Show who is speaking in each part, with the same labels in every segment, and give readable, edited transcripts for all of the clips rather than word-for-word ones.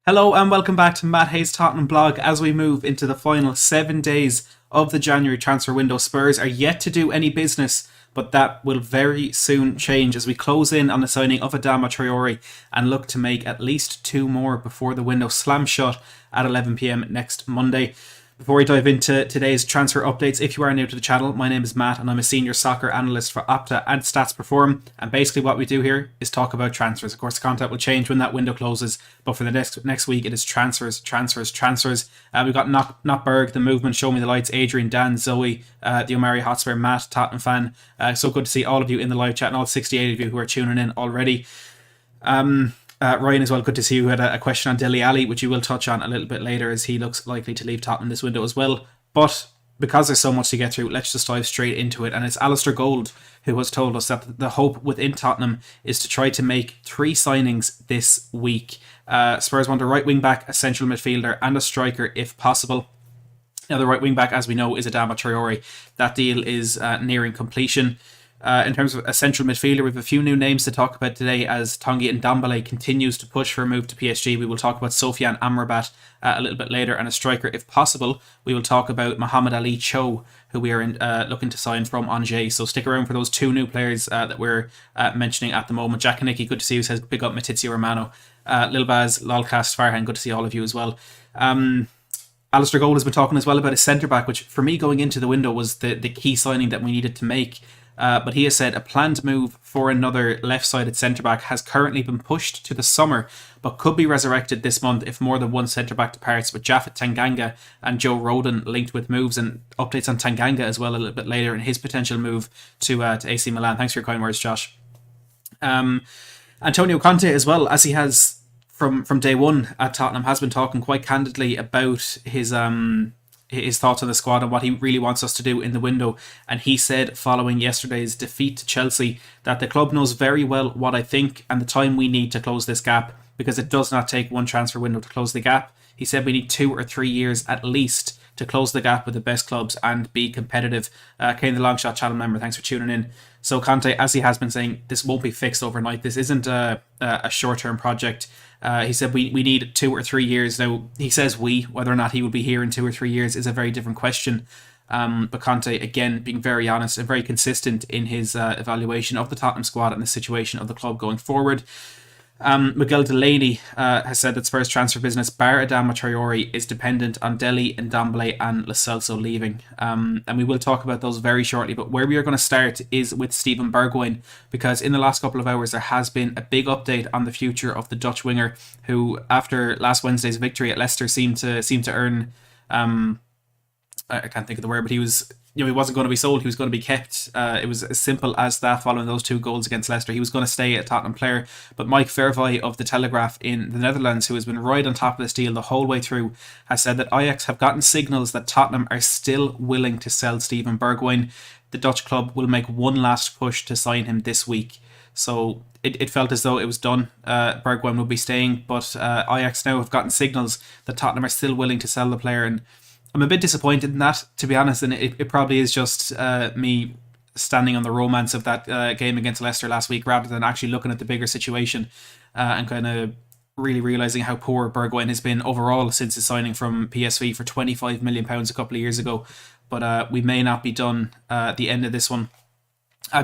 Speaker 1: Hello and welcome back to Matt Hayes' Tottenham Blog. As we move into the final 7 days of the January transfer window, Spurs are yet to do any business, but that will very soon change as we close in on the signing of Adama Traore and look to make at least two more before the window slams shut at 11 p.m. next Monday. Before we dive into today's transfer updates, if you are new to the channel, my name is Matt and I'm a senior soccer analyst for Opta and Stats Perform. And basically what we do here is talk about transfers. Of course, the content will change when that window closes, but for the next week, it is transfers. We've got Not Berg, The Movement, Show Me the Lights, Adrian, Dan, Zoe, the Omari Hotspur, Matt, Tottenham fan. So good to see all of you in the live chat and all 68 of you who are tuning in already. Ryan as well, good to see you. Had a question on Dele Alli, which you will touch on a little bit later as he looks likely to leave Tottenham this window as well. But because there's so much to get through, let's just dive straight into it. And it's Alistair Gold who has told us that the hope within Tottenham is to try to make 3 signings this week. Spurs want a right wing back, a central midfielder and a striker if possible. Now the right wing back, as we know, is Adama Traore. That deal is nearing completion. In terms of a central midfielder, we have a few new names to talk about today as Tanguy Ndombele continues to push for a move to PSG. We will talk about Sofiane Amrabat a little bit later, and a striker if possible. We will talk about Mohamed Ali Cho, who we are looking to sign from Angers. So stick around for those 2 new players that we're mentioning at the moment. Jack and Nicky, good to see you, says big up Matizio Romano. Lil Baz, Lolcast, Farhan, good to see all of you as well. Alistair Gold has been talking as well about a centre-back, which for me going into the window was the key signing that we needed to make. But he has said a planned move for another left-sided centre-back has currently been pushed to the summer, but could be resurrected this month if more than one centre-back departs, with Japhet Tanganga and Joe Rodon linked with moves, and updates on Tanganga as well a little bit later and his potential move to AC Milan. Thanks for your kind words, Josh. Antonio Conte as well, as he has from day one at Tottenham, has been talking quite candidly about his thoughts on the squad and what he really wants us to do in the window. And he said following yesterday's defeat to Chelsea that the club knows very well what I think and the time we need to close this gap, because it does not take one transfer window to close the gap. He said we need 2 or 3 years at least to close the gap with the best clubs and be competitive. Kane, the Longshot channel member, thanks for tuning in. So Conte, as he has been saying, this won't be fixed overnight. This isn't a short-term project. He said we need 2 or 3 years. Now, he says whether or not he will be here in 2 or 3 years is a very different question. But Conte, again, being very honest and very consistent in his evaluation of the Tottenham squad and the situation of the club going forward. Miguel Delaney has said that Spurs transfer business, bar Adama Traore, is dependent on Dele, Ndombele and Celso leaving. And we will talk about those very shortly. But where we are going to start is with Steven Bergwin, because in the last couple of hours there has been a big update on the future of the Dutch winger, who after last Wednesday's victory at Leicester seemed to earn I can't think of the word, but he wasn't going to be sold, he was going to be kept. It was as simple as that following those 2 goals against Leicester. He was going to stay a Tottenham player. But Mike Verwij of The Telegraph in the Netherlands, who has been right on top of this deal the whole way through, has said that Ajax have gotten signals that Tottenham are still willing to sell Steven Bergwin. The Dutch club will make one last push to sign him this week. So it felt as though it was done. Bergwin will be staying, but Ajax now have gotten signals that Tottenham are still willing to sell the player, and I'm a bit disappointed in that, to be honest, and it probably is just me standing on the romance of that game against Leicester last week rather than actually looking at the bigger situation and kind of really realising how poor Bergwin has been overall since his signing from PSV for £25 million a couple of years ago. But we may not be done at the end of this one.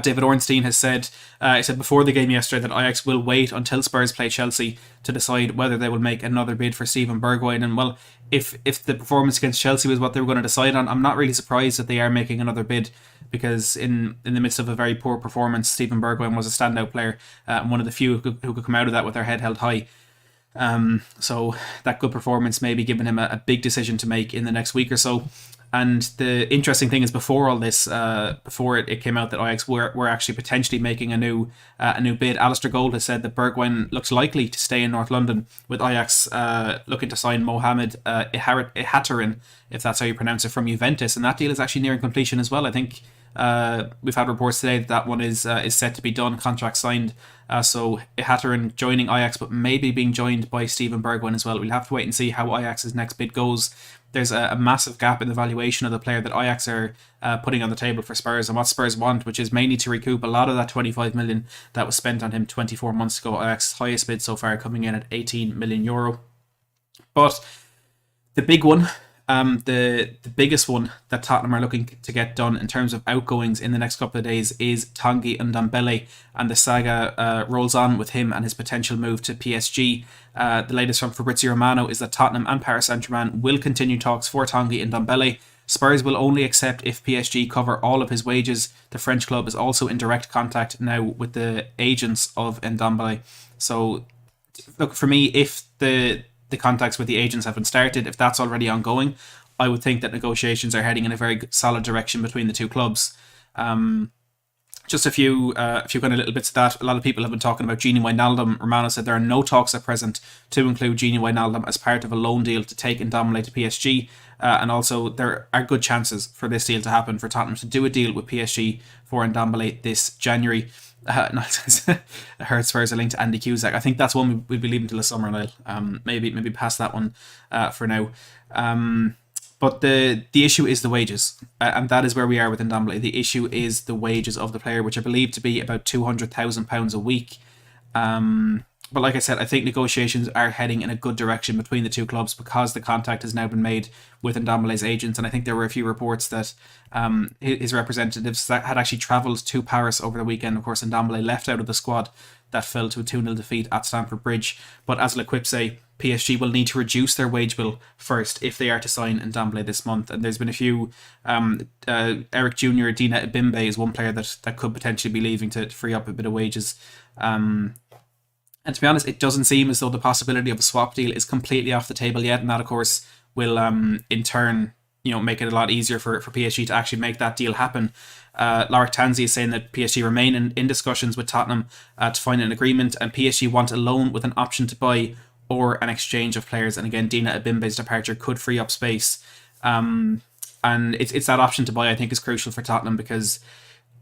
Speaker 1: David Ornstein has said, he said before the game yesterday that Ajax will wait until Spurs play Chelsea to decide whether they will make another bid for Steven Bergwijn. And well, if the performance against Chelsea was what they were going to decide on, I'm not really surprised that they are making another bid, because in the midst of a very poor performance, Steven Bergwijn was a standout player and one of the few who could come out of that with their head held high. So that good performance may be giving him a big decision to make in the next week or so. And the interesting thing is, before all this, before it came out that Ajax were actually potentially making a new bid, Alistair Gold has said that Bergwijn looks likely to stay in North London, with Ajax looking to sign Mohamed Ihattaren, if that's how you pronounce it, from Juventus, and that deal is actually nearing completion as well. I think we've had reports today that one is set to be done, contract signed. So Ihattaren joining Ajax, but maybe being joined by Steven Bergwijn as well. We'll have to wait and see how Ajax's next bid goes. There's a massive gap in the valuation of the player that Ajax are putting on the table for Spurs, and what Spurs want, which is mainly to recoup a lot of that 25 million that was spent on him 24 months ago. Ajax's highest bid so far coming in at €18 million. But the big one, the biggest one that Tottenham are looking to get done in terms of outgoings in the next couple of days is Tanguy Ndombele, and the saga rolls on with him and his potential move to PSG. The latest from Fabrizio Romano is that Tottenham and Paris Saint-Germain will continue talks for Tanguy Ndombele. Spurs will only accept if PSG cover all of his wages. The French club is also in direct contact now with the agents of Ndombele. So, look, for me, if the contacts with the agents have been started, if that's already ongoing, I would think that negotiations are heading in a very solid direction between the two clubs. Just a few kind of little bits of that. A lot of people have been talking about Gini Wijnaldum. Romano said there are no talks at present to include Gini Wijnaldum as part of a loan deal to take Ndombele to PSG. And also, there are good chances for this deal to happen, for Tottenham to do a deal with PSG for Ndombele this January. I heard Spurs are linked to Andy Cusack. I think that's one we'll be leaving till the summer, and I'll maybe pass that one for now. But the issue is the wages, and that is where we are with Ndombele. The issue is the wages of the player, which are believed to be about £200,000 a week. But like I said, I think negotiations are heading in a good direction between the two clubs because the contact has now been made with Ndombele's agents. And I think there were a few reports that his representatives that had actually travelled to Paris over the weekend. Of course, Ndombele left out of the squad that fell to a 2-0 defeat at Stamford Bridge. But as L'Equipe say, PSG will need to reduce their wage bill first if they are to sign Ndombele this month. And there's been a few, Eric Jr., Dina Ibimbe is one player that could potentially be leaving to free up a bit of wages. And to be honest, it doesn't seem as though the possibility of a swap deal is completely off the table yet. And that, of course, will in turn, make it a lot easier for PSG to actually make that deal happen. Lorik Tanzi is saying that PSG remain in discussions with Tottenham to find an agreement, and PSG want a loan with an option to buy or an exchange of players. And again, Dina Ibimbe's departure could free up space. And it's that option to buy I think is crucial for Tottenham, because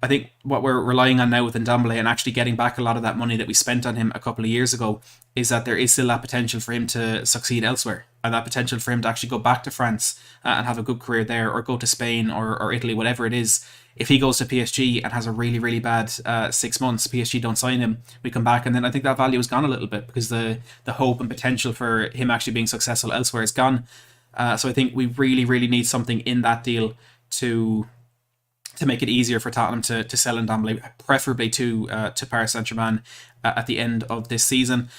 Speaker 1: I think what we're relying on now with Ndombele and actually getting back a lot of that money that we spent on him a couple of years ago is that there is still that potential for him to succeed elsewhere, and that potential for him to actually go back to France and have a good career there, or go to Spain or Italy, whatever it is. If he goes to PSG and has a really, really bad 6 months, PSG don't sign him, we come back, and then I think that value is gone a little bit because the hope and potential for him actually being successful elsewhere is gone. So I think we really, really need something in that deal to make it easier for Tottenham to sell Ndombele, preferably to Paris Saint-Germain at the end of this season.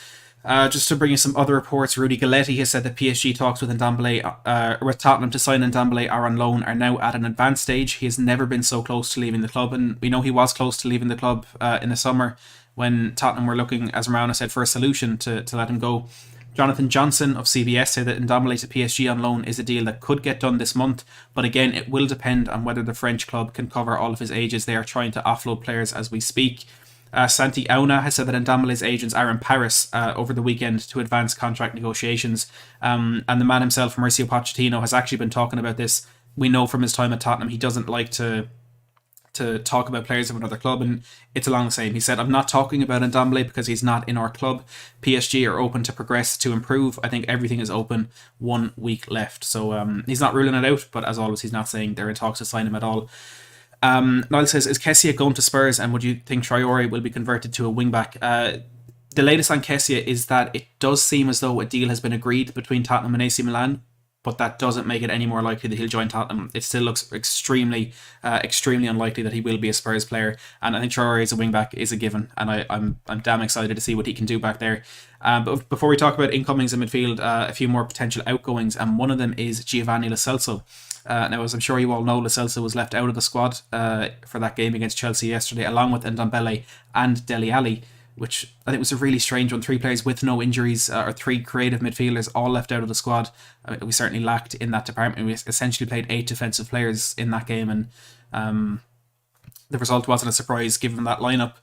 Speaker 1: Just to bring you some other reports, Rudy Galletti has said that PSG talks with Ndombele, with Tottenham to sign Ndombele are on loan, are now at an advanced stage. He has never been so close to leaving the club, and we know he was close to leaving the club in the summer when Tottenham were looking, as Romano said, for a solution to let him go. Jonathan Johnson of CBS said that Ndombele to PSG on loan is a deal that could get done this month, but again, it will depend on whether the French club can cover all of his ages. They are trying to offload players as we speak. Santi Auna has said that Ndombele's agents are in Paris over the weekend to advance contract negotiations. And the man himself, Mauricio Pochettino, has actually been talking about this. We know from his time at Tottenham he doesn't like to talk about players of another club, and it's along the same. He said, I'm not talking about Ndombele because he's not in our club. PSG are open to progress, to improve. I think everything is open. 1 week left. So he's not ruling it out, but as always, he's not saying they're in talks to sign him at all. Niall says, is Kessie going to Spurs, and would you think Traore will be converted to a wing-back? The latest on Kessie is that it does seem as though a deal has been agreed between Tottenham and AC Milan, but that doesn't make it any more likely that he'll join Tottenham. It still looks extremely unlikely that he will be a Spurs player, and I think Traore as a wing-back is a given, and I'm damn excited to see what he can do back there. But before we talk about incomings in midfield, a few more potential outgoings, and one of them is Giovani Lo Celso. Now, as I'm sure you all know, Lo Celso was left out of the squad for that game against Chelsea yesterday, along with Ndombele and Dele Alli, which I think was a really strange one. 3 players with no injuries, or 3 creative midfielders, all left out of the squad. We certainly lacked in that department. We essentially played 8 defensive players in that game, and the result wasn't a surprise given that lineup.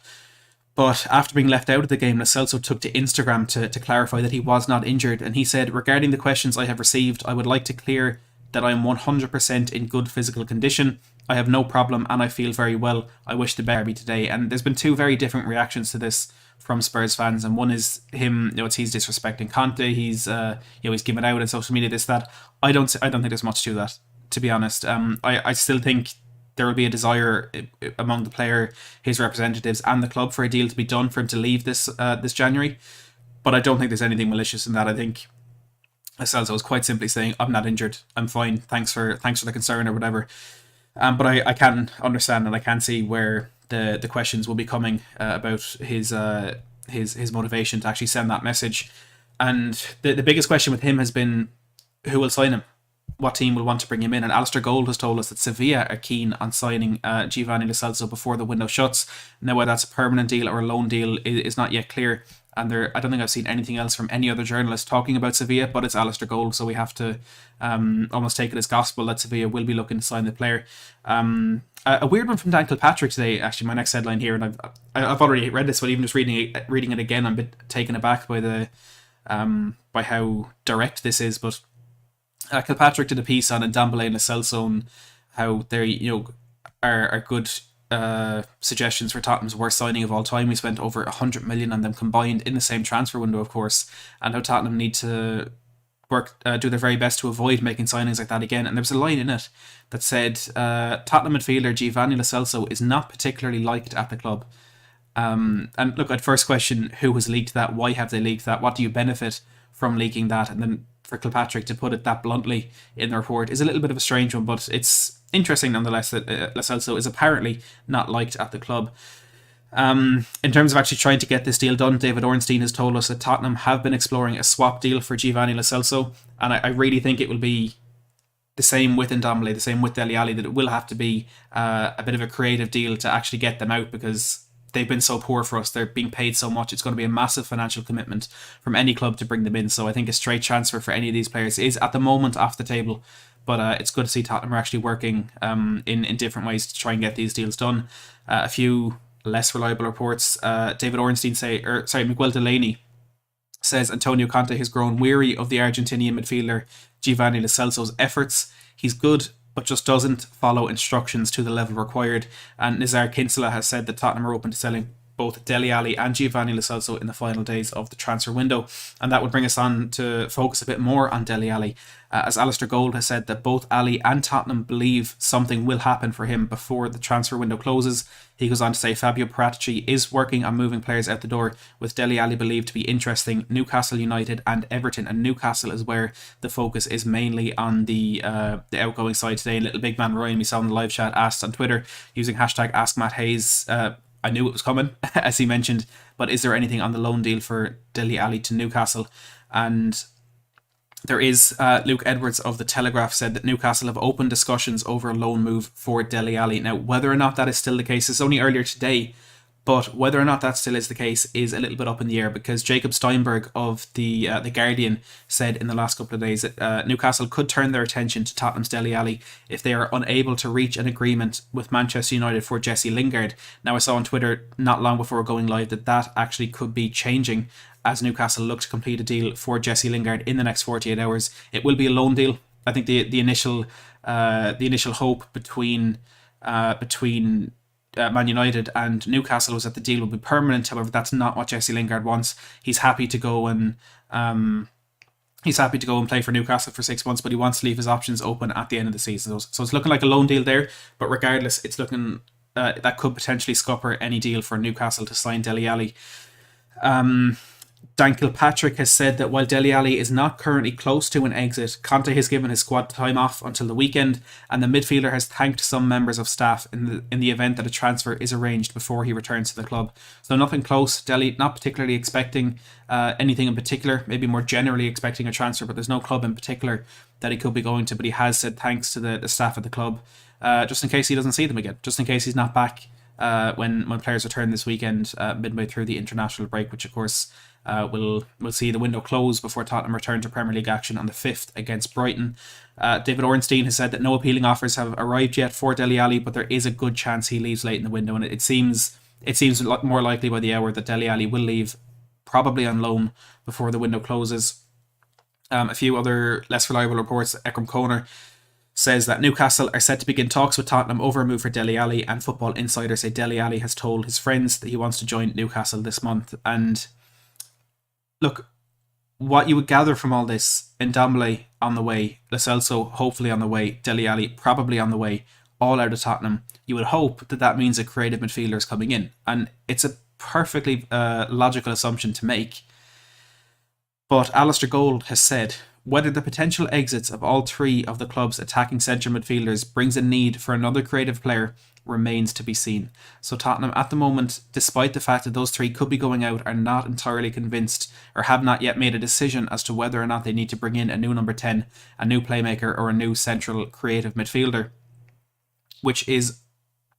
Speaker 1: But after being left out of the game, Lo Celso took to Instagram to clarify that he was not injured, and he said, regarding the questions I have received, I would like to clear that I am 100% in good physical condition. I have no problem and I feel very well. I wish the best today. And there's been 2 very different reactions to this from Spurs fans, and one is him, he's disrespecting Conte. He's he's given out on social media this, that. I don't think there's much to that, to be honest. I still think there will be a desire among the player, his representatives, and the club for a deal to be done for him to leave this January. But I don't think there's anything malicious in that. I think Celso was quite simply saying, "I'm not injured. I'm fine. Thanks for the concern," or whatever. But I can understand and I can see where the questions will be coming about his motivation to actually send that message. And the biggest question with him has been who will sign him, what team will want to bring him in. And Alistair Gold has told us that Sevilla are keen on signing Giovani Lo Celso before the window shuts. Now, whether that's a permanent deal or a loan deal is not yet clear. And I don't think I've seen anything else from any other journalist talking about Sevilla, but it's Alistair Gold, so we have to almost take it as gospel that Sevilla will be looking to sign the player. A weird one from Dan Kilpatrick today, actually, my next headline here, and I've already read this, but even just reading it again, I'm a bit taken aback by how direct this is. But Kilpatrick did a piece on Ndombele and Lo Celso and how they are good suggestions for Tottenham's worst signing of all time. We spent over 100 million on them combined in the same transfer window, of course, and how Tottenham need to do their very best to avoid making signings like that again. And there was a line in it that said Tottenham midfielder Giovani Lo Celso is not particularly liked at the club. And look, I'd first question who has leaked that, why have they leaked that, what do you benefit from leaking that? And then for Kilpatrick to put it that bluntly in the report is a little bit of a strange one, but it's interesting nonetheless that Lo Celso is apparently not liked at the club. In terms of actually trying to get this deal done, David Ornstein has told us that Tottenham have been exploring a swap deal for Giovani Lo Celso, and I really think it will be the same with Ndombele, the same with Dele Alli, that it will have to be a bit of a creative deal to actually get them out, because they've been so poor for us. They're being paid so much. It's going to be a massive financial commitment from any club to bring them in. So I think a straight transfer for any of these players is at the moment off the table. But it's good to see Tottenham are actually working in different ways to try and get these deals done. A few less reliable reports. David Ornstein Miguel Delaney says Antonio Conte has grown weary of the Argentinian midfielder Giovani Lo Celso's efforts. He's good, but just doesn't follow instructions to the level required. And Nizar Kinsella has said that Tottenham are open to selling both Dele Alli and Giovani Lo Celso in the final days of the transfer window. And that would bring us on to focus a bit more on Dele Alli, as Alistair Gold has said that both Alli and Tottenham believe something will happen for him before the transfer window closes. He goes on to say Fabio Paratici is working on moving players out the door, with Dele Alli believed to be interesting Newcastle United and Everton, and Newcastle is where the focus is mainly on the outgoing side today. Little Big Man Ryan, we saw in the live chat, asked on Twitter using hashtag AskMattHayes, I knew it was coming, as he mentioned, but is there anything on the loan deal for Dele Alli to Newcastle? And there is. Luke Edwards of The Telegraph said that Newcastle have opened discussions over a loan move for Dele Alli. Now, whether or not that is still the case, it's only earlier today, but whether or not that still is the case is a little bit up in the air, because Jacob Steinberg of the Guardian said in the last couple of days that Newcastle could turn their attention to Tottenham's Dele Alli if they are unable to reach an agreement with Manchester United for Jesse Lingard. Now, I saw on Twitter not long before going live that actually could be changing as Newcastle look to complete a deal for Jesse Lingard in the next 48 hours. It will be a loan deal. I think the initial hope between Man United and Newcastle was that the deal would be permanent. However, that's not what Jesse Lingard wants. He's happy to go and play for Newcastle for 6 months, but he wants to leave his options open at the end of the season. So it's looking like a loan deal there. But regardless, it's looking that could potentially scupper any deal for Newcastle to sign Dele Alli. Dan Kilpatrick has said that while Dele Alli is not currently close to an exit, Conte has given his squad time off until the weekend, and the midfielder has thanked some members of staff in the event that a transfer is arranged before he returns to the club. So nothing close. Dele not particularly expecting anything in particular, maybe more generally expecting a transfer, but there's no club in particular that he could be going to, but he has said thanks to the staff at the club, just in case he doesn't see them again, just in case he's not back when players return this weekend, midway through the international break, which of course we'll see the window close before Tottenham return to Premier League action on the 5th against Brighton. David Ornstein has said that no appealing offers have arrived yet for Dele Alli, but there is a good chance he leaves late in the window, and it seems a lot more likely by the hour that Dele Alli will leave, probably on loan, before the window closes. A few other less reliable reports. Ekram Koner says that Newcastle are set to begin talks with Tottenham over a move for Dele Alli, and Football Insider say Dele Alli has told his friends that he wants to join Newcastle this month. And look, what you would gather from all this, Ndombele on the way, Lo Celso hopefully on the way, Dele Alli probably on the way, all out of Tottenham, you would hope that means a creative midfielder is coming in. And it's a perfectly logical assumption to make. But Alistair Gold has said, whether the potential exits of all three of the club's attacking centre midfielders brings a need for another creative player remains to be seen. So Tottenham at the moment, despite the fact that those three could be going out, are not entirely convinced or have not yet made a decision as to whether or not they need to bring in a new number 10, a new playmaker or a new central creative midfielder, which is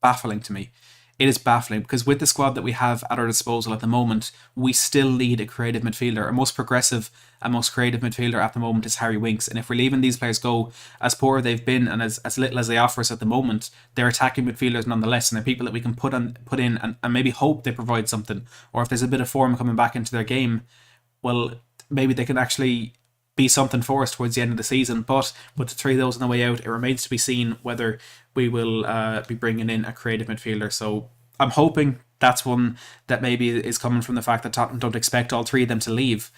Speaker 1: baffling to me. It is baffling because with the squad that we have at our disposal at the moment, we still need a creative midfielder. Our most progressive and most creative midfielder at the moment is Harry Winks. And if we're leaving these players go, as poor they've been and as little as they offer us at the moment, they're attacking midfielders nonetheless. And they're people that we can put in and maybe hope they provide something. Or if there's a bit of form coming back into their game, well, maybe they can actually be something for us towards the end of the season. But with the three of those on the way out, it remains to be seen whether we will be bringing in a creative midfielder. So I'm hoping that's one that maybe is coming from the fact that Tottenham don't expect all three of them to leave,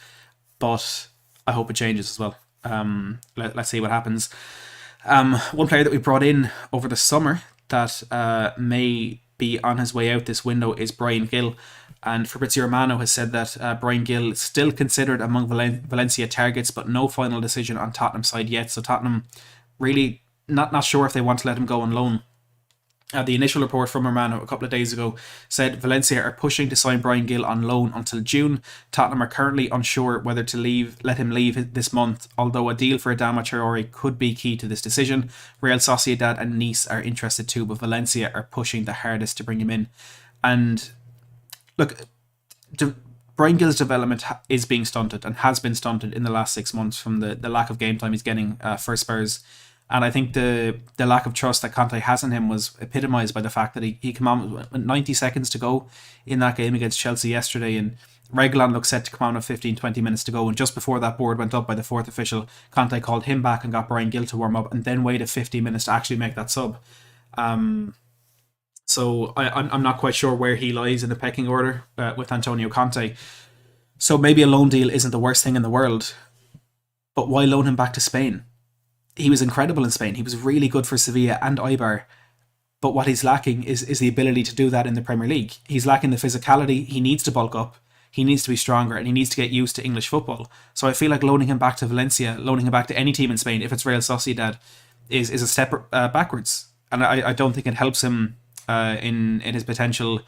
Speaker 1: but I hope it changes as well. Let's see what happens. One player that we brought in over the summer that may be on his way out this window is Bryan Gill. And Fabrizio Romano has said that Bryan Gill is still considered among Valencia targets, but no final decision on Tottenham's side yet. So Tottenham really not sure if they want to let him go on loan. The initial report from Romano a couple of days ago said Valencia are pushing to sign Bryan Gill on loan until June. Tottenham are currently unsure whether to let him leave this month, although a deal for Adama Traore could be key to this decision. Real Sociedad and Nice are interested too, but Valencia are pushing the hardest to bring him in. And look, Bryan Gill's development is being stunted and has been stunted in the last 6 months from the lack of game time he's getting for Spurs. And I think the lack of trust that Conte has in him was epitomised by the fact that he came on with 90 seconds to go in that game against Chelsea yesterday, and Reguilon looked set to come on with 15-20 minutes to go, and just before that board went up by the fourth official, Conte called him back and got Bryan Gill to warm up and then waited 15 minutes to actually make that sub. So I'm not quite sure where he lies in the pecking order with Antonio Conte. So maybe a loan deal isn't the worst thing in the world, but why loan him back to Spain? He was incredible in Spain. He was really good for Sevilla and Eibar. But what he's lacking is the ability to do that in the Premier League. He's lacking the physicality. He needs to bulk up. He needs to be stronger, and he needs to get used to English football. So I feel like loaning him back to Valencia, loaning him back to any team in Spain, if it's Real Sociedad, is a step backwards. And I don't think it helps him in his potential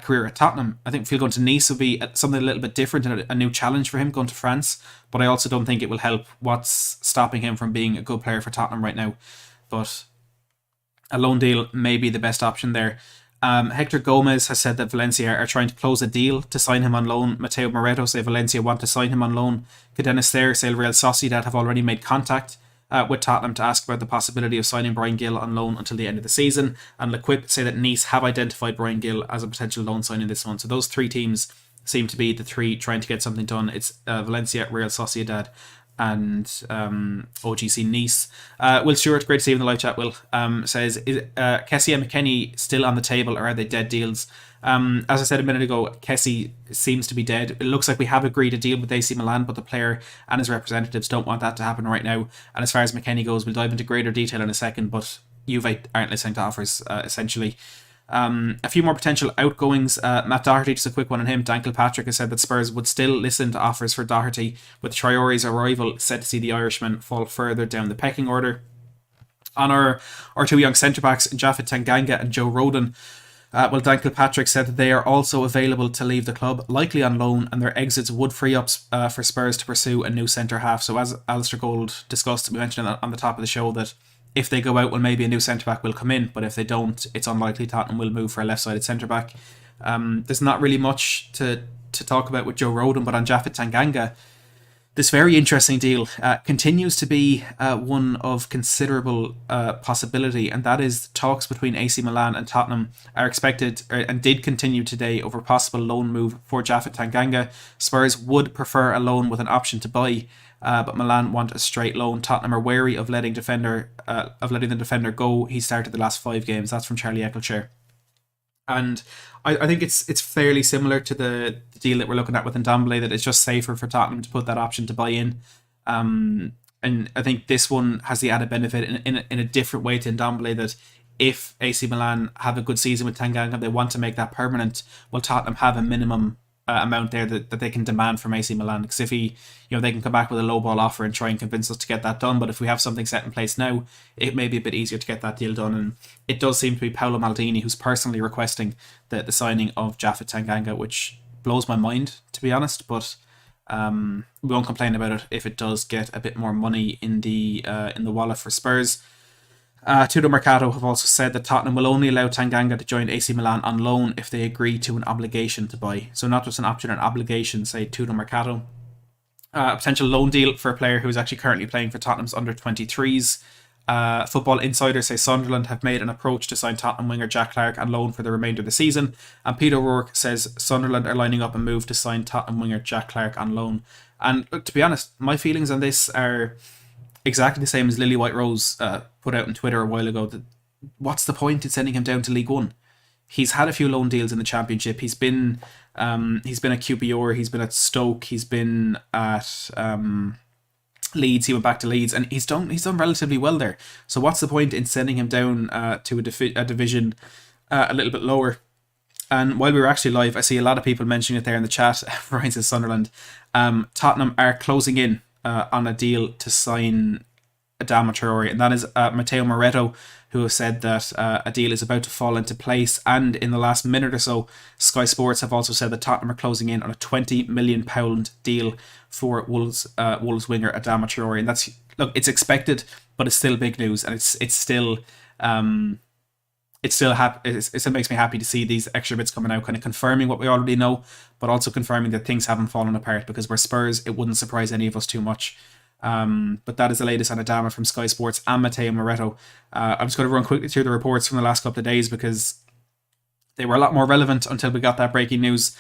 Speaker 1: career at Tottenham. I think if he'll go to Nice will be something a little bit different and a new challenge for him going to France, but I also don't think it will help what's stopping him from being a good player for Tottenham right now. But a loan deal may be the best option there. Hector Gomez has said that Valencia are trying to close a deal to sign him on loan. Mateo Moreto say Valencia want to sign him on loan. Cadenas Thayer say Real Sociedad have already made contact with Tottenham to ask about the possibility of signing Bryan Gill on loan until the end of the season. And L'Equipe say that Nice have identified Bryan Gill as a potential loan signing this month. So those three teams seem to be the three trying to get something done. It's Valencia, Real Sociedad and OGC Nice. Will Stewart, great to see you in the live chat, Will, says, is Kessie and McKennie still on the table or are they dead deals? As I said a minute ago, Kessie seems to be dead. It looks like we have agreed a deal with AC Milan, but the player and his representatives don't want that to happen right now. And as far as McKennie goes, we'll dive into greater detail in a second, but Juve aren't listening to offers, essentially. A few more potential outgoings. Matt Doherty, just a quick one on him. Dan Kilpatrick has said that Spurs would still listen to offers for Doherty, with Traore's arrival said to see the Irishman fall further down the pecking order. On our two young centre-backs, Japhet Tanganga and Joe Rodon, well, Dan Kilpatrick said that they are also available to leave the club, likely on loan, and their exits would free up for Spurs to pursue a new centre-half. So as Alistair Gold discussed, we mentioned on the top of the show that if they go out, well, maybe a new centre-back will come in, but if they don't, it's unlikely Tottenham will move for a left-sided centre-back. There's not really much to talk about with Joe Rodon, but on Japhet Tanganga, this very interesting deal continues to be one of considerable possibility, and that is talks between AC Milan and Tottenham are expected and did continue today over possible loan move for Japhet Tanganga. Spurs would prefer a loan with an option to buy, but Milan want a straight loan. Tottenham are wary of letting the defender go. He started the last 5 games. That's from Charlie Eccleshare. And I think it's fairly similar to the deal that we're looking at with Ndombele, that it's just safer for Tottenham to put that option to buy in. And I think this one has the added benefit in a different way to Ndombele, that if AC Milan have a good season with Tanganga, they want to make that permanent, well, Tottenham have a minimum amount there that they can demand from AC Milan. Because if they can come back with a low ball offer and try and convince us to get that done. But if we have something set in place now, it may be a bit easier to get that deal done. And it does seem to be Paolo Maldini who's personally requesting the signing of Japhet Tanganga, which blows my mind, to be honest. But we won't complain about it if it does get a bit more money in the wallet for Spurs. Tutto Mercato have also said that Tottenham will only allow Tanganga to join AC Milan on loan if they agree to an obligation to buy. So not just an option, an obligation, say Tutto Mercato. A potential loan deal for a player who is actually currently playing for Tottenham's under-23s. Football Insider say Sunderland have made an approach to sign Tottenham winger Jack Clarke on loan for the remainder of the season. And Peter O'Rourke says Sunderland are lining up a move to sign Tottenham winger Jack Clarke on loan. And look, to be honest, my feelings on this are exactly the same as Lily White Rose put out on Twitter a while ago. That what's the point in sending him down to League One? He's had a few loan deals in the Championship. He's been at QPR, he's been at Stoke, he's been at Leeds. He went back to Leeds, and he's done relatively well there. So what's the point in sending him down to a division a little bit lower? And while we were actually live, I see a lot of people mentioning it there in the chat. For instance, Sunderland, Tottenham are closing in on a deal to sign Adama Traore, and that is Matteo Moretto, who has said that a deal is about to fall into place. And in the last minute or so, Sky Sports have also said that Tottenham are closing in on a £20 million deal for Wolves winger Adama Traore, and that's, look, it's expected, but it's still big news, and it still makes me happy to see these extra bits coming out, kind of confirming what we already know, but also confirming that things haven't fallen apart, because we're Spurs, it wouldn't surprise any of us too much. But that is the latest on Adama from Sky Sports and Matteo Moretto. I'm just going to run quickly through the reports from the last couple of days, because they were a lot more relevant until we got that breaking news.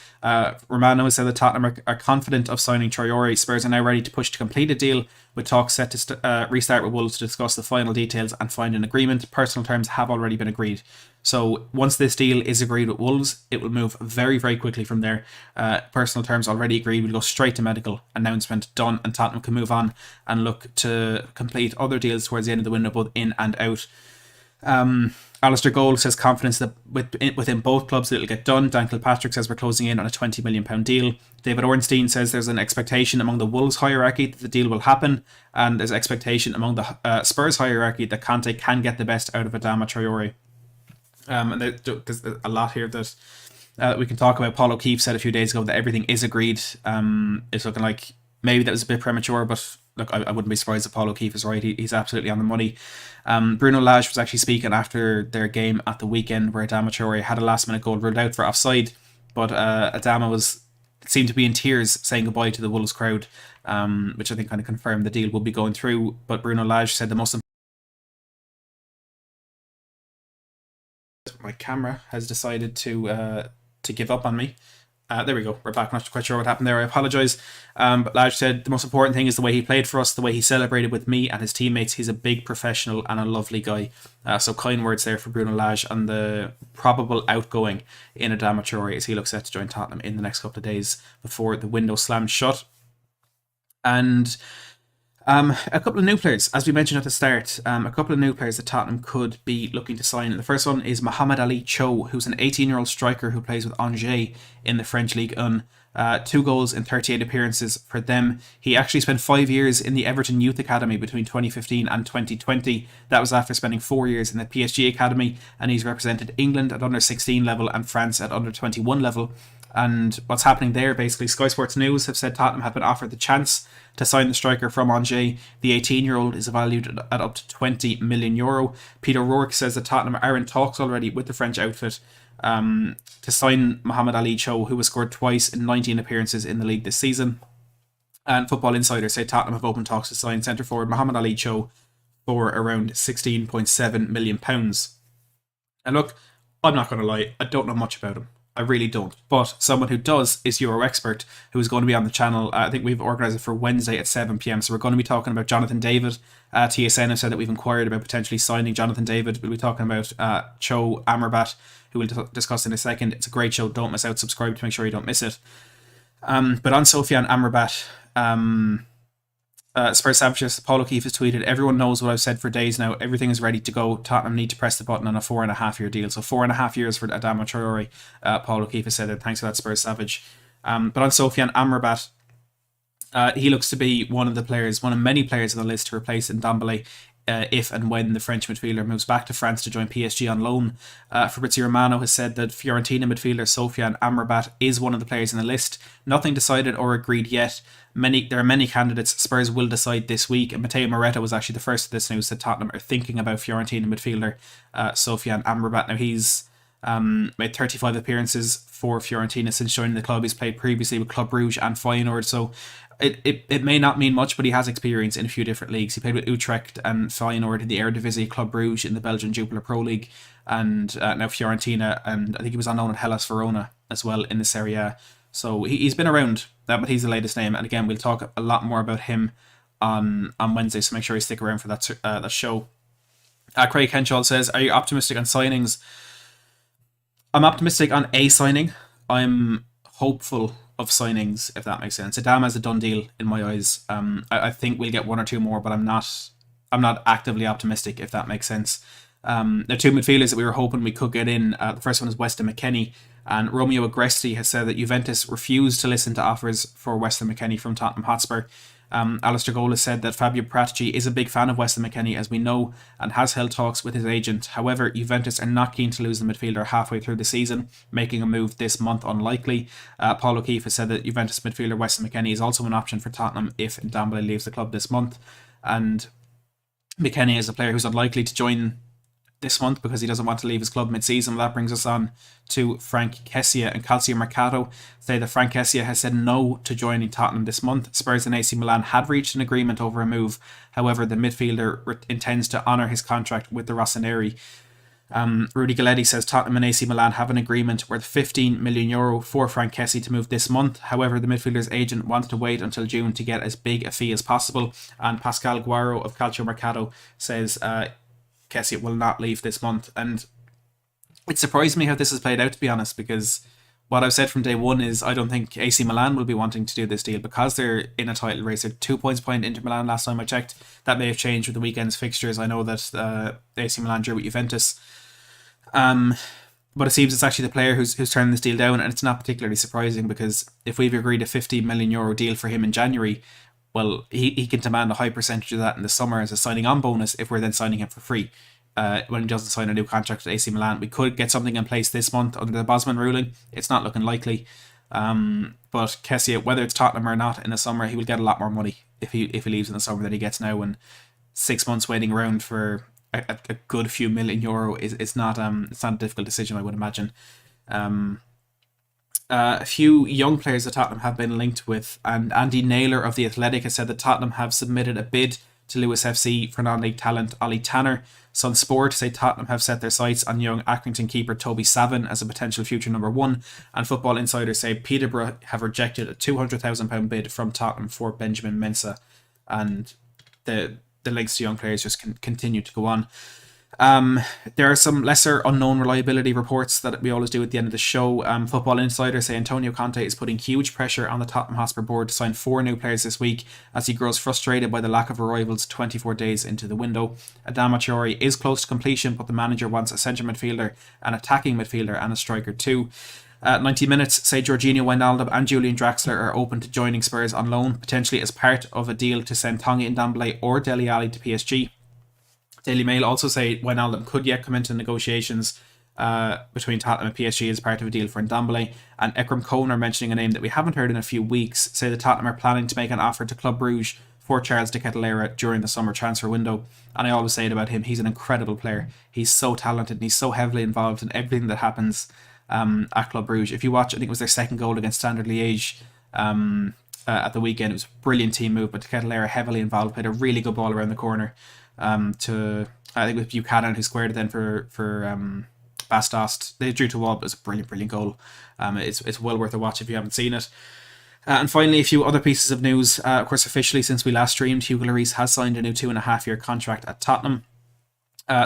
Speaker 1: Romano said that Tottenham are confident of signing Traore. Spurs are now ready to push to complete a deal, with talks set to restart with Wolves to discuss the final details and find an agreement. Personal terms have already been agreed. So once this deal is agreed with Wolves, it will move very, very quickly from there. Personal terms already agreed. We'll go straight to medical. Announcement done, and Tottenham can move on and look to complete other deals towards the end of the window, both in and out. Alistair Gold says confidence that within both clubs that it'll get done. Dan Kilpatrick says we're closing in on a £20 million deal. David Ornstein says there's an expectation among the Wolves hierarchy that the deal will happen, and there's expectation among the Spurs hierarchy that Conte can get the best out of Adama Traore. And there's a lot here that we can talk about. Paul O'Keefe said a few days ago that everything is agreed. It's looking like maybe that was a bit premature, but look, I wouldn't be surprised if Paul O'Keefe is right. He's absolutely on the money. Bruno Lage was actually speaking after their game at the weekend, where Adama Traore had a last minute goal ruled out for offside, but Adama seemed to be in tears saying goodbye to the Wolves crowd, which I think kind of confirmed the deal will be going through. But Bruno Lage said the most my camera has decided to give up on me. There we go. We're back. Not quite sure what happened there. I apologise. But Lage said the most important thing is the way he played for us, the way he celebrated with me and his teammates. He's a big professional and a lovely guy. So kind words there for Bruno Lage on the probable outgoing in Adama Traore, as he looks set to join Tottenham in the next couple of days before the window slams shut. And a couple of new players, as we mentioned at the start, a couple of new players that Tottenham could be looking to sign. The first one is Mohamed Ali Cho, who's an 18-year-old striker who plays with Angers in the French Ligue 1. 2 goals in 38 appearances for them. He actually spent 5 years in the Everton Youth Academy between 2015 and 2020. That was after spending 4 years in the PSG Academy, and he's represented England at under 16 level and France at under 21 level. And what's happening there, basically, Sky Sports News have said Tottenham have been offered the chance to sign the striker from Angers. The 18-year-old is valued at up to €20 million. Peter O'Rourke says that Tottenham are in talks already with the French outfit to sign Mohamed Ali Cho, who has scored twice in 19 appearances in the league this season. And Football Insider say Tottenham have opened talks to sign centre forward Mohamed Ali Cho for around £16.7 million. And look, I'm not going to lie, I don't know much about him. I really don't. But someone who does is Euro Expert, who is going to be on the channel. I think we've organised it for Wednesday at 7 p.m. So we're going to be talking about Jonathan David. TSN have said that we've inquired about potentially signing Jonathan David. We'll be talking about Cho Amrabat, who we'll discuss in a second. It's a great show. Don't miss out. Subscribe to make sure you don't miss it. But on Sofiane Amrabat, Spurs Savages, Paul O'Keefe has tweeted, everyone knows what I've said for days now. Everything is ready to go. Tottenham need to press the button on a 4.5 year deal. So 4.5 years for Adama Traore. Paul O'Keefe has said it. Thanks for that, Spurs Savage. But on Sofiane Amrabat, he looks to be one of many players on the list to replace Ndombele if and when the French midfielder moves back to France to join PSG on loan. Fabrizio Romano has said that Fiorentina midfielder Sofiane Amrabat is one of the players in the list. Nothing decided or agreed yet. There are many candidates. Spurs will decide this week. And Matteo Moretto was actually the first of this news that Tottenham are thinking about Fiorentina midfielder Sofiane Amrabat. Now he's made 35 appearances for Fiorentina since joining the club. He's played previously with Club Brugge and Feyenoord, so it may not mean much, but he has experience in a few different leagues. He played with Utrecht and Feyenoord in the Eredivisie, Club Brugge in the Belgian Jupiler Pro League, and now Fiorentina, and I think he was on loan at Hellas Verona as well in the Serie A. So he's been around, but he's the latest name. And again, we'll talk a lot more about him on Wednesday, so make sure you stick around for that show. Craig Henshaw says, are you optimistic on signings? I'm optimistic on a signing. I'm hopeful of signings, if that makes sense. Adama is a done deal in my eyes. I think we'll get one or two more, but I'm not actively optimistic, if that makes sense. There are two midfielders that we were hoping we could get in. The first one is Weston McKennie, and Romeo Agresti has said that Juventus refused to listen to offers for Weston McKennie from Tottenham Hotspur. Alistair Gola said that Fabio Paratici is a big fan of Weston McKennie, as we know, and has held talks with his agent. However, Juventus are not keen to lose the midfielder halfway through the season, making a move this month unlikely. Paul O'Keefe has said that Juventus midfielder Weston McKennie is also an option for Tottenham if Ndombele leaves the club this month. And McKennie is a player who's unlikely to join this month because he doesn't want to leave his club mid-season. That brings us on to Frank Kessie and Calcio Mercato say that Frank Kessie has said no to joining Tottenham this month. Spurs and AC Milan had reached an agreement over a move. However, the midfielder intends to honour his contract with the Rossoneri. Rudy Galletti says Tottenham and AC Milan have an agreement worth €15 million for Frank Kessie to move this month. However, the midfielder's agent wants to wait until June to get as big a fee as possible. And Pascal Guaro of Calcio Mercato says Kessie will not leave this month. And it surprised me how this has played out, to be honest, because what I've said from day one is I don't think AC Milan will be wanting to do this deal because they're in a title race. They're 2 points behind Inter Milan last time I checked. That may have changed with the weekend's fixtures. I know that AC Milan drew with Juventus. But it seems it's actually the player who's turning this deal down, and it's not particularly surprising because if we've agreed a €15 million deal for him in January, well, he can demand a high percentage of that in the summer as a signing on bonus if we're then signing him for free. When he doesn't sign a new contract with AC Milan, we could get something in place this month under the Bosman ruling. It's not looking likely. But Kessie, whether it's Tottenham or not in the summer, he will get a lot more money if he leaves in the summer than he gets now. And 6 months waiting around for a good few million euro is not it's not a difficult decision, I would imagine. A few young players that Tottenham have been linked with, and Andy Naylor of The Athletic has said that Tottenham have submitted a bid to Lewis FC for non-league talent Ollie Tanner. Sun Sport say Tottenham have set their sights on young Accrington keeper Toby Savin as a potential future number one, and Football Insider say Peterborough have rejected a £200,000 bid from Tottenham for Benjamin Mensah, and the links to young players just continue to go on. There are some lesser unknown reliability reports that we always do at the end of the show. Football Insider say Antonio Conte is putting huge pressure on the Tottenham Hotspur board to sign 4 new players this week as he grows frustrated by the lack of arrivals 24 days into the window. Adama Traore is close to completion, but the manager wants a centre midfielder, an attacking midfielder and a striker too. 90 Minutes say Jorginho Wijnaldum and Julian Draxler are open to joining Spurs on loan, potentially as part of a deal to send Tanguy Ndombele or Dele Alli to PSG. Daily Mail also say Wijnaldum could yet come into negotiations between Tottenham and PSG as part of a deal for Ndombele. And Ekram Koner, mentioning a name that we haven't heard in a few weeks, say that Tottenham are planning to make an offer to Club Brugge for Charles de Ketelaere during the summer transfer window. And I always say it about him, he's an incredible player. He's so talented and he's so heavily involved in everything that happens at Club Brugge. If you watch, I think it was their second goal against Standard Liège at the weekend. It was a brilliant team move, but de Ketelaere heavily involved, played a really good ball around the corner to, I think, with Buchanan, who squared it then for Bastos. They drew to wall, but it was a brilliant goal. It's well worth a watch if you haven't seen it. And finally, a few other pieces of news. Of course, officially, since we last streamed, Hugo Lloris has signed a new 2.5-year contract at Tottenham.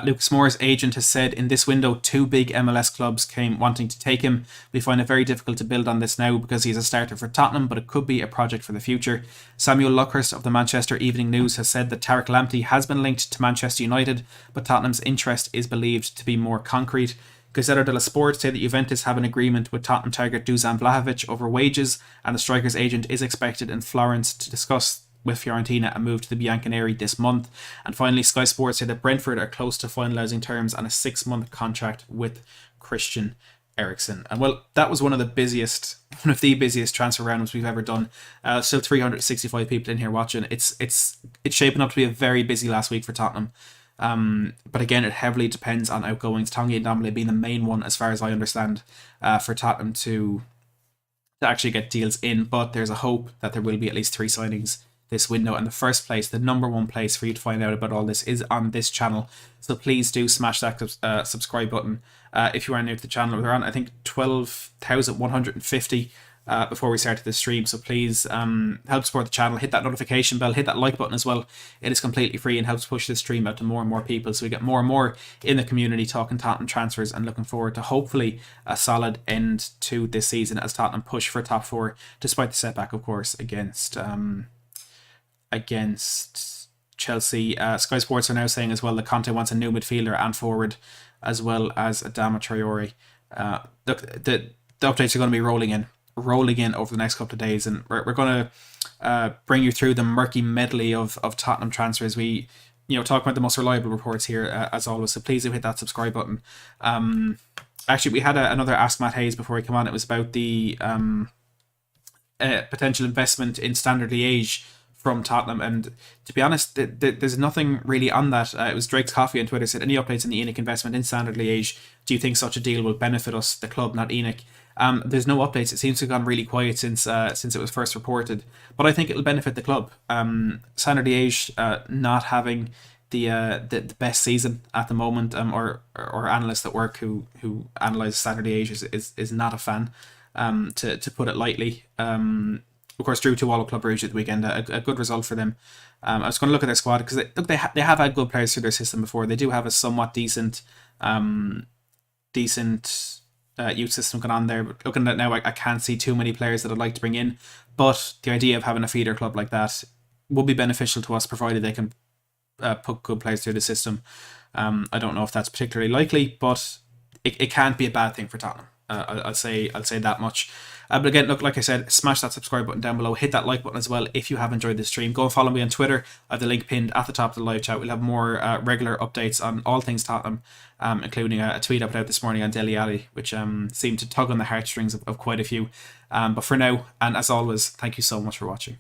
Speaker 1: Lucas Moore's agent has said in this window 2 big MLS clubs came wanting to take him. We find it very difficult to build on this now because he's a starter for Tottenham, but it could be a project for the future. Samuel Luckhurst of the Manchester Evening News has said that Tarek Lamptey has been linked to Manchester United, but Tottenham's interest is believed to be more concrete. Gazzetta dello Sport say that Juventus have an agreement with Tottenham target Dusan Vlahovic over wages, and the striker's agent is expected in Florence to discuss with Fiorentina a move to the Bianconeri this month. And finally, Sky Sports say that Brentford are close to finalising terms on a 6-month contract with Christian Eriksen. And well, that was one of the busiest transfer rounds we've ever done. Still 365 people in here watching. It's shaping up to be a very busy last week for Tottenham. But again, it heavily depends on outgoings. Tanguy Ndombele being the main one, as far as I understand, for Tottenham to actually get deals in. But there's a hope that there will be at least 3 signings this window. And the first place, the number one place for you to find out about all this is on this channel. So please do smash that subscribe button if you are new to the channel. We're on, I think, 12,150 before we started the stream. So please help support the channel. Hit that notification bell. Hit that like button as well. It is completely free and helps push this stream out to more and more people. So we get more and more in the community talking Tottenham transfers, and looking forward to hopefully a solid end to this season as Tottenham push for top 4, despite the setback, of course, against Chelsea. Sky Sports are now saying as well that Conte wants a new midfielder and forward, as well as Adama Traore. Look, the updates are going to be rolling in over the next couple of days, and we're going to bring you through the murky medley of Tottenham transfers. We talk about the most reliable reports here as always, so please do hit that subscribe button. Actually, we had another Ask Matt Hayes before he came on. It was about the potential investment in Standard Liège from Tottenham, and to be honest, there's nothing really on that. It was Drake's Coffee on Twitter said, any updates on the ENIC investment in Standard Liège? Do you think such a deal will benefit us, the club, not ENIC? There's no updates. It seems to have gone really quiet since it was first reported, but I think it'll benefit the club. Standard Liège not having the best season at the moment, or analysts at work who analyse Standard Liège is not a fan, to put it lightly. Of course, drew 2-2 Club Brugge at the weekend, a good result for them. I was going to look at their squad because they have had good players through their system before. They do have a somewhat decent youth system going on there. But looking at it now, I can't see too many players that I'd like to bring in. But the idea of having a feeder club like that will be beneficial to us, provided they can put good players through the system. I don't know if that's particularly likely, but it can't be a bad thing for Tottenham. I'll say that much. But again, look, like I said, smash that subscribe button down below. Hit that like button as well if you have enjoyed this stream. Go and follow me on Twitter. I have the link pinned at the top of the live chat. We'll have more regular updates on all things Tottenham, including a tweet I put out this morning on Dele Alli, which seemed to tug on the heartstrings of quite a few. But for now, and as always, thank you so much for watching.